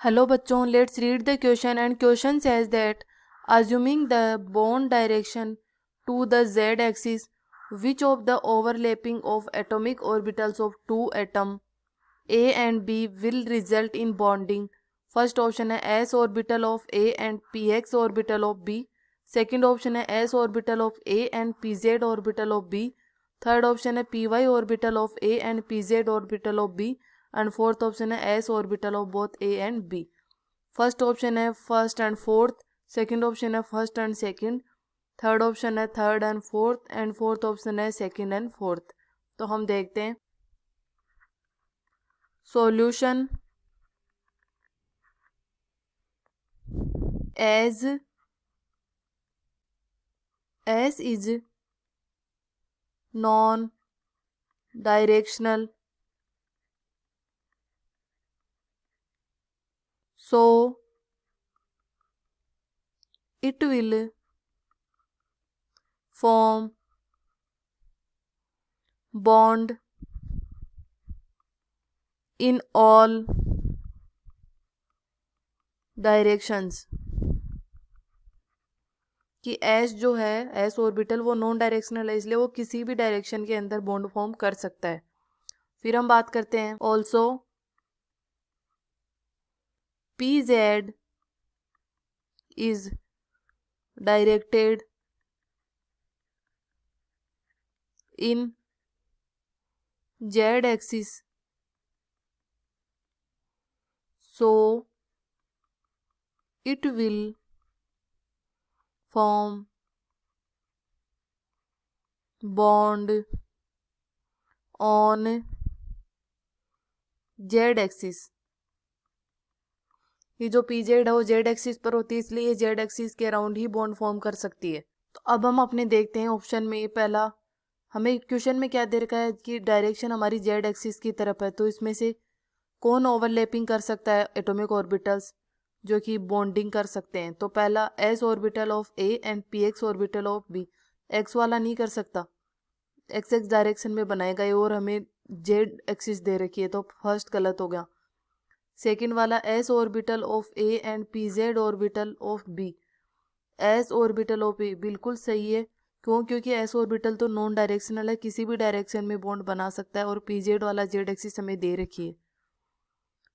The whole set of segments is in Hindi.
Hello बच्चों, let's read the question and question says that assuming the bond direction to the z-axis, which of the overlapping of atomic orbitals of two atom A and B will result in bonding? First option है s orbital of A and px orbital of B. Second option है s orbital of A and pz orbital of B. Third option है py orbital of A and pz orbital of B. And fourth option है s orbital of both A and B. First option है first and fourth, second option है first and second, third option है थर्ड एंड फोर्थ ऑप्शन है सेकंड एंड फोर्थ. तो हम देखते हैं solution. As S is non directional, so it will form bond in all directions. कि एस जो है एस ऑर्बिटल वो नॉन डायरेक्शनल है, इसलिए वो किसी भी डायरेक्शन के अंदर बॉन्ड फॉर्म कर सकता है. फिर हम बात करते हैं also PZ is directed in Z axis, so it will form bond on Z axis. ये जो PZ है वो Z एक्सिस पर होती है, इसलिए ये Z एक्सिस के अराउंड ही बॉन्ड फॉर्म कर सकती है. तो अब हम अपने देखते हैं ऑप्शन में. पहला हमें क्वेश्चन में क्या दे रखा है कि डायरेक्शन हमारी Z एक्सिस की तरफ है, तो इसमें से कौन ओवरलैपिंग कर सकता है एटॉमिक ऑर्बिटल्स जो कि बॉन्डिंग कर सकते हैं. तो पहला S orbital of A and PX orbital of B. X वाला नहीं कर सकता, एक्स एक्स डायरेक्शन में बनाएगा ये, और हमें Z एक्सिस दे रखी है, तो फर्स्ट गलत हो गया. सेकेंड वाला S orbital of A and PZ orbital of B. S orbital of A बिल्कुल सही है. क्यों? क्योंकि S ऑर्बिटल तो नॉन डायरेक्शनल है, किसी भी डायरेक्शन में बॉन्ड बना सकता है, और PZ वाला Z एक्सिस हमें दे रखी है.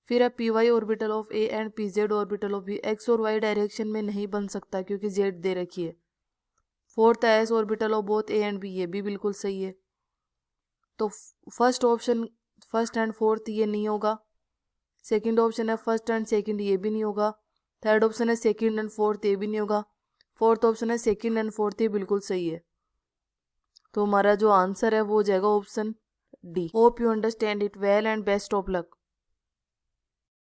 फिर है PY orbital of A and PZ orbital of B. X और Y डायरेक्शन में नहीं बन सकता क्योंकि Z दे रखी है. फोर्थ है S orbital of both A and B. ये भी बिल्कुल सही है. तो first option first and fourth ये नहीं होगा. सेकंड ऑप्शन है फर्स्ट एंड सेकंड, ये भी नहीं होगा. थर्ड ऑप्शन है सेकंड एंड फोर्थ, ये भी नहीं होगा. फोर्थ ऑप्शन है सेकंड एंड फोर्थ, ये बिल्कुल सही है. तो हमारा जो आंसर है वो हो जाएगा option D. Hope you understand it well and best of luck.